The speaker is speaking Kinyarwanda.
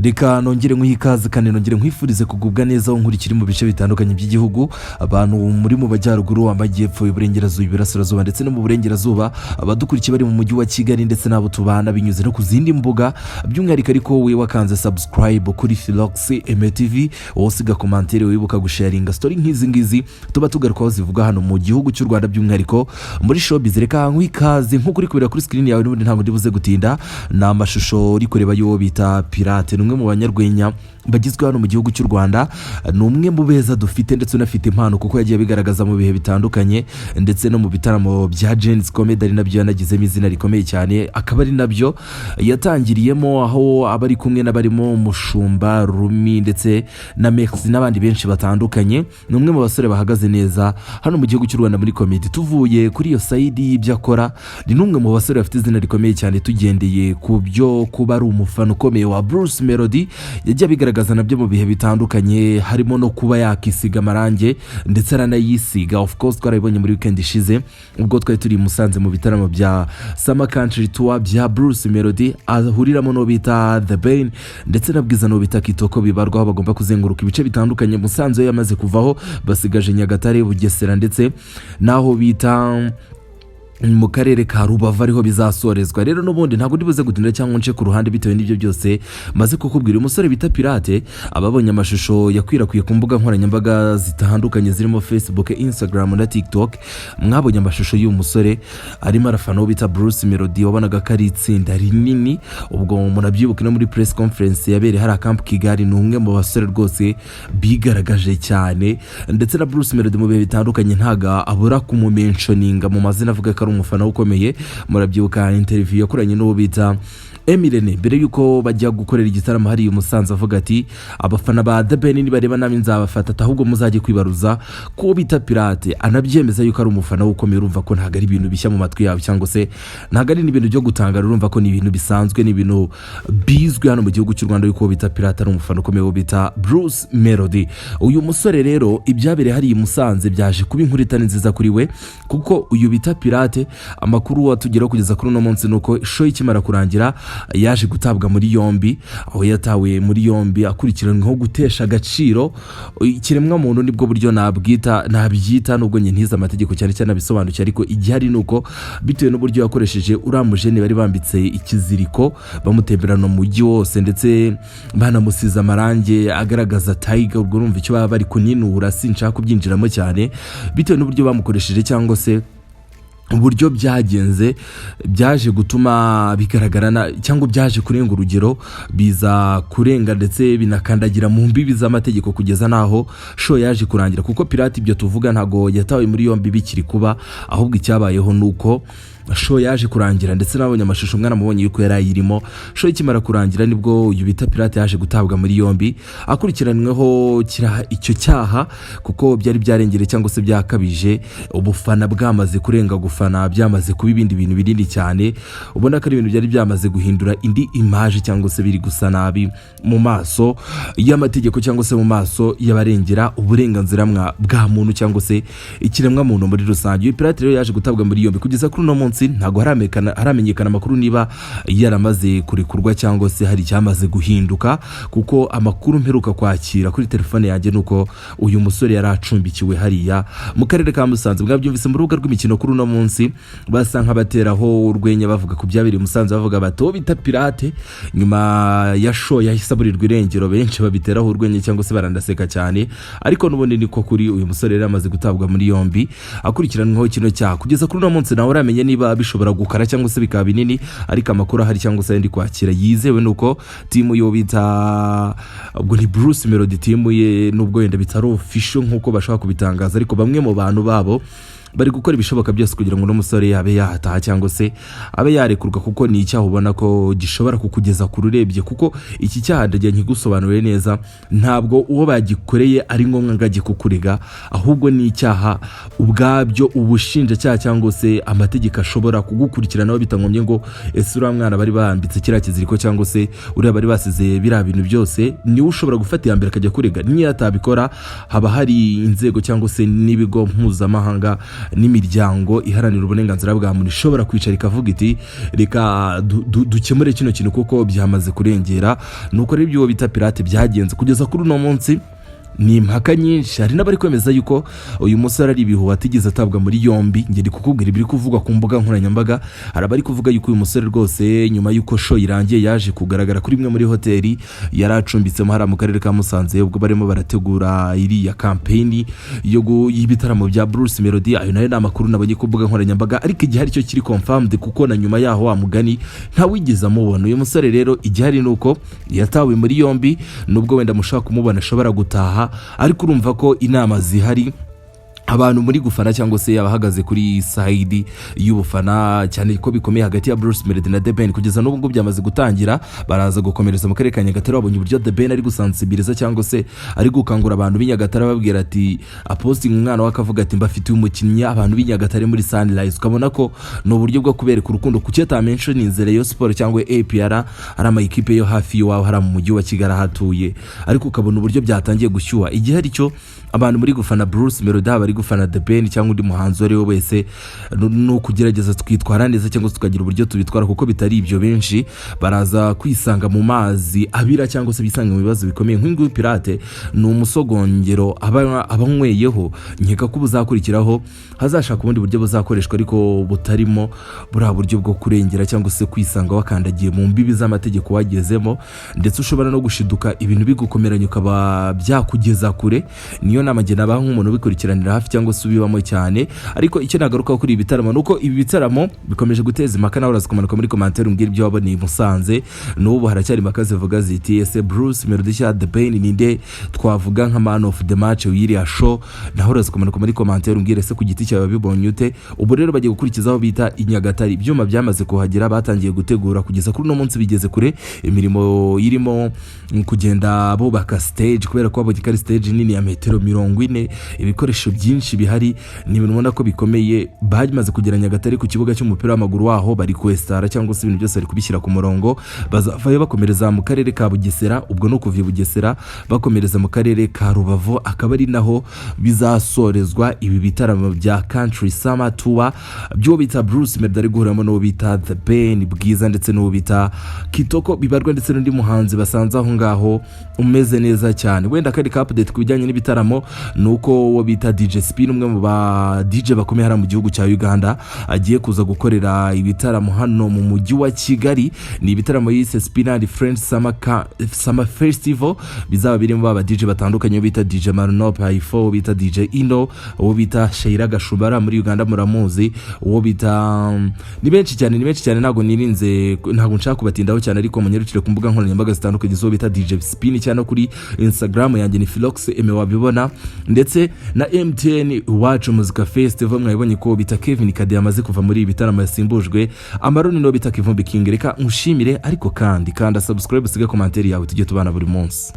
Reka nongere nk'ikaze kandi nongere nkwifurize kugubwa neza aho nkurikira mu bice bitandukanye by'igihugu, abantu muri mu majyaruguru, amajyepfo, iburengerazuba, iburasirazuba ndetse no mu burengerazuba, abadukurikiye bari mu mujyi wa Kigali ndetse n'abo tubana binyuze no ku zindi mbuga, by'umwihariko ariko we wakanze subscribe kuri Philox MTV, wosiga commentaire, wibuka gusharinga story nk'izi ngizi tuba tugarukaho zivuga hano mu gihugu cy'u Rwanda, by'umwihariko muri showbiz. Reka nk'ikaze nk'uko uri kubera kuri screen yawe, n'ubundi ntabwo ndibuze gutinda, na amashusho uri kureba yo bita Pirate, numwe mu banyarwenya bagizwe hano mu gihugu cy'u Rwanda, numwe mu beza dufite ndetse unafite impano kuko yagiye bigaragaza mu bihe bitandukanye ndetse no mu bitaramo bya Jen's Comedy, ari nabyo yanagizemo izina rikomeye cyane, akaba ari nabyo yatangiriyemo, aho abari kumwe n'abarimo Mushumba, Rumi ndetse na Mex n'abandi benshi batandukanye. Numwe mu basore bahagaze neza hano mu gihugu cy'u Rwanda muri comedy. Tuvuye kuri iyo side y'ibyo akora, ni numwe mu basore bafite izina rikomeye cyane, tugendeye ku byo kuba ari umufana ukomeye wa Bruce Melody, yagiye bigaragaza nabyo mu bihe bitandukanye, harimo no kuba yakisiga amarange ndetse aranayisiga. Of course twarabibonye muri weekend ishize ubwo twari turi Musanze mu bitaramo bya Summer Country Tour bya Bruce Melody, ahuriramo no bita The Ben ndetse nabwiza no bita Kitoko, bibarwaho bagomba kuzenguruka ibice bitandukanye. Musanze yamaze kuvaho, basigaje Nyagatare, Bugesera ndetse naho bita mu karere ka Rubavu ariho bizasorezwa. Rero n'ubundi ntabwo ndibuze gutinda cyangwa nce ku ruhande bitewe n'ibyo byose maze kukubwira. Umusore bita Pirate, ababonye amashusho yakwirakwiye ku mbuga nkoranyambaga zitandukanye zirimo Facebook, Instagram na TikTok, mwabonye amashusho y'uyu musore arimo arafana bita Bruce Melody, wabonaga ko ari itsinda rinini. Ubwo murabyibuka no muri press conference yabereye hari Camp Kigali, n'umwe mu basore rwose bigaragaje cyane, ndetse na Bruce Melody mu bihe bitandukanye ntaga abura kumumentioninga mu mazina, avuga ko umufana ukomeye. Murabyibuka interview yakoranye n'uwo bita Emirene mbere yuko bajya gukorera igitaramo hari Musanze, avuga ati abafana ba The Ben nibareba nami nzabafata, ahubwo muzajye kwibaruza ko bita Pirate. Anabyemeza yuko ari umufana ukomeye, urumva ko ntago ari ibintu bishya mu matwi yawe, cyangwa se ntago ari ibintu byo gutangara, urumva ko ni ibintu bisanzwe, ni ibintu bizwi hano mu gihugu cy'u Rwanda yuko bita Pirate ari umufana ukomeye wo bita Bruce Melody. Uyu musore rero ibyabereye hari Musanze byaje kuba inkuru itari nziza kuri we, kuko uyu bita Pirate amakuru watugeraho kugeza kuri uno munsi nuko show ikimara kurangira yaje gutabwa muri yombi, aho yatawe muri yombi akurikiranweho gutesha agaciro ikiremwa muntu, nibwo buryo nabyita, nubwo nye ntiza amategeko cyane cyane abisobanukiye, ariko igihari nuko bitewe n'uburyo yakoresheje uramujene bari bambitse ikiziriko bamutemberana mu mujyi wose, ndetse banamusiza amarange agaragaza Tiger. Ubwo urumva icyo baba bari kuninura, sinshaka kubyinjiramo cyane, bitewe n'uburyo bamukoresheje cyangwa se uburyo byagenze, byaje gutuma bigaragara cyangwa byaje kurenga urugero, biza kurenga ndetse binakandagira mu mbibi z'amategeko kugeza naho show yaje kurangira. Kuko Pirate ibyo tuvuga ntago yatawe muri yombi bikiri kuba, ahubwo icyabayeho nuko show yaje kurangira, ndetse nabonye amashusho mwana mubonye yuko yarayirimo. Show ikimara kurangira nibwo uyu bita Pirate yaje gutabwa muri yombi, akurikiranweho icyo cyaha, kuko byari byarengere cyangwa se byakabije, ubufana bwamaze kurenga gufana, byamaze kuba ibindi bintu binini cyane, ubona ko ari ibintu byari byamaze guhindura indi image cyangwa se biri gusa nabi mu maso y'amategeko cyangwa se mu maso y'abarengera uburenganzira bwa muntu cyangwa se ikiremwa muntu muri rusange. Uyu Pirate rero yaje gutabwa muri yombi, kugeza kuri uno munsi ntago haramenyekana amakuru niba yaramaze kurekurwa cyangwa se hari cyamaze guhinduka, kuko amakuru mperuka kwakira kuri telefone yanjye nuko uyu musore yari acumbikiwe hariya mu karere ka Musanze. Mwabyumvise mu rubuga rw'imikino kuri uno munsi, basa nk'abateraho urwenya bavuga ku byabereye Musanze, bavuga bato bita Pirate nyuma ya show yahise aburirwa irengero, benshi babiteraho urwenya cyangwa se barandaseka cyane, ariko n'ubundi niko kuri uyu musore yari amaze gutabwa muri yombi akurikiranweho kino cyaha. Kugeza kuri uno munsi nawe uramenye niba bishobora gukara cyangwa se bikaba binini, ariko amakuru ahari cyangwa se ndi kwakira yizewe nuko timu yo bita ubwo ni Bruce Melody, timu ye nubwo yenda bitaro official nkuko bashaka kubitangaza, ariko bamwe mu bantu babo bari gukora ibishoboka byose kugira ngo no musore yabe yahataha cyangwa se abe yarekurwa, kuko ni icyaha ubona ko gishobora kukugeza ku rurebye. Kuko iki cyaha ndagiye nkigusobanuriye neza, ntabwo uwo bagikoreye ari ngombwa ngajye kukurega, ahubwo ni icyaha ubwabyo ubushinjacyaha cyangwa se amategeko ashobora kugukurikiranaho, bitangombye ngo ese uriya mwana bari bambitse kiriya kiziriko cyangwa se uriya bari basize biriya bintu byose, niwe ushobora gufata iyambere akajya kurega. Niyo atabikora, haba hari inzego cyangwa se n'ibigo mpuzamahanga n'imiryango iharanira uburenganzira bwa muntu ishobora kwicara ikavuga iti reka dukemure kino kintu kuko byamaze kurengera. nuko rero ibyo bita pirate byagenze kugeza kuri uno munsi ni impaka nyinshi. Hari n'abari kwemeza yuko uyu musore ari ibihuha atigeze atabwa muri yombi. Ngende kukubwira ibiri kuvugwa ku mbuga nkoranyambaga. Hari abari kuvuga yuko uyu musore rwose nyuma yuko show irangiye yaje kugaragara kuri imwe muri hoteli yaracumbitsemo hari mu karere ka Musanze ubwo barimo barategura iriya campaign y'ibitaramo bya Bruce Melody. Ayo nayo namakuru nabonye ku mbuga nkoranyambaga, ariko igihari cyo kiri confirmed kuko na nyuma yaho wa mugani nta wigeze amubona. Uyu musore rero igihari nuko yatawe muri yombi, nubwo wenda mushaka kumubona ashobora gutaha, ariko urumva ko inama zihari abantu muri gufana cyangwa se abahagaze kuri side y'ubufana cyane ko bikomeye hagati ya Bruce Melody na The Ben kugeza n'ubu ngo byamaze gutangira. Baraza gukomereza mu karere ka Nyagatare, babonye uburyo The Ben ari gusansibiriza cyangwa se ari gukangura abantu b'Inyagatare babwira ati aposting umwana we akavuga ati mbafitiye umukinnyi abantu b'Inyagatare muri Sunrise. Ukabona ko no buryo bwo kubereka urukundo kuki atamention inzere yo sport cyangwa APR ari amayikipe yo hafi y'aho hari mu mujyi wa Kigali hatuye, ariko ukabona uburyo byatangiye gushyuha. Igihe ari cyo abantu muri gufana Bruce Melody bari gufana The Ben cyangwa undi muhanzi ari we wese no kugerageza twitwara neza cyangwa tukagira uburyo tubitwara, kuko bitari ibyo benshi baraza kwisanga mu mazi abira cyangwa se bisanga mu bibazo bikomeye. Nk'ingu pirate ni umusogongero abanyweyeho, nkeka ko buzakurikiraho hazashaka ubundi buryo buzakoreshwa ariko butarimo buriya buryo bwo kurengera cyangwa se kwisanga wakandagiye mu mbibi z'amategeko wagezemo, ndetse ushobora no gushiduka ibintu bigukomeranye ukaba byakugeza kure. Niyo nama nge nabaha nk'umuntu ubikurikiranira hafi cyangwa se ubibamo cyane. Ariko icyo nagaruka kuri ibi bitaramo nuko ibi bitaramo bikomeje guteza impaka, nawe uraza kumanuka muri commentaire umbwira ibyo waboneye i Musanze. N'ubu haracyari impaka zivuga ziti ese Bruce Melody cya The Ben ninde twavuga nka man of the match w'iriya show. Naho uraza kumanuka muri commentaire umbwire ese ku giti cyawe bibonye ute. Ubu rero bagiye gukurikizaho bita Inyagatare, ibyuma byamaze kuhagera batangiye gutegura kugeza kuri no munsi bigeze kure. Imirimo irimo kugenda bubaka stage kubera ko babonye kari stage nini ya metero 40, ibikoresho byinshi bihari ni ibintu ubona ko bikomeye. Bagimaze kugera Nyagatare ku kibuga cy'umupira w'amaguru waho bari kwestara cyangwa se ibintu byose ari kubishyira ku murongo. Bazavayo bakomereza mu karere ka Bugesera, ubwo no kuva Bugesera bakomereza mu karere ka Rubavu, akaba ari naho bizasorezwa ibi bitaramo bya Country Summer Tour byo bita Bruce Melody ari guhuramo no bita The Ben Bwiza ndetse no bita Kitoko bibarwa ndetse n'undi muhanzi basanze aho ngaho umeze neza cyane. Wenda kari ka update kubijyanye n'ibitaramo nuko wo bita DJ Spin, umwe mu ba DJ bakomeye hara mu gihugu cya Uganda, agiye kuza gukorera ibitaramo hano mu mujyi wa Kigali. Ni ibitaramo yise Spin and Friends Summer Festival, bizaba birimo baba DJ batandukanye bita DJ Marno Paifo, bita DJ Ino, uwo bita Sheira Gashubara muri Uganda muramuzi, uwo bita ni benshi cyane ntago nirinze ntago nshaka kubatindaho cyane, ariko munyarukire ku mbuga nkoranyambaga zitandukanye zo bita DJ Spin cyane kuri Instagram yanjye ni Philox Eme wabibona, ndetse na MTN Iwacu Muzika Festival mwabonye ko bita Kevin Kade yamaze kuva muri ibitaramo yasimbujwe Amaroni no bita Kivumbi King. Reka nkushimire ariko kandi subscribe, usiga commentaire yawe tujye tubana buri munsi.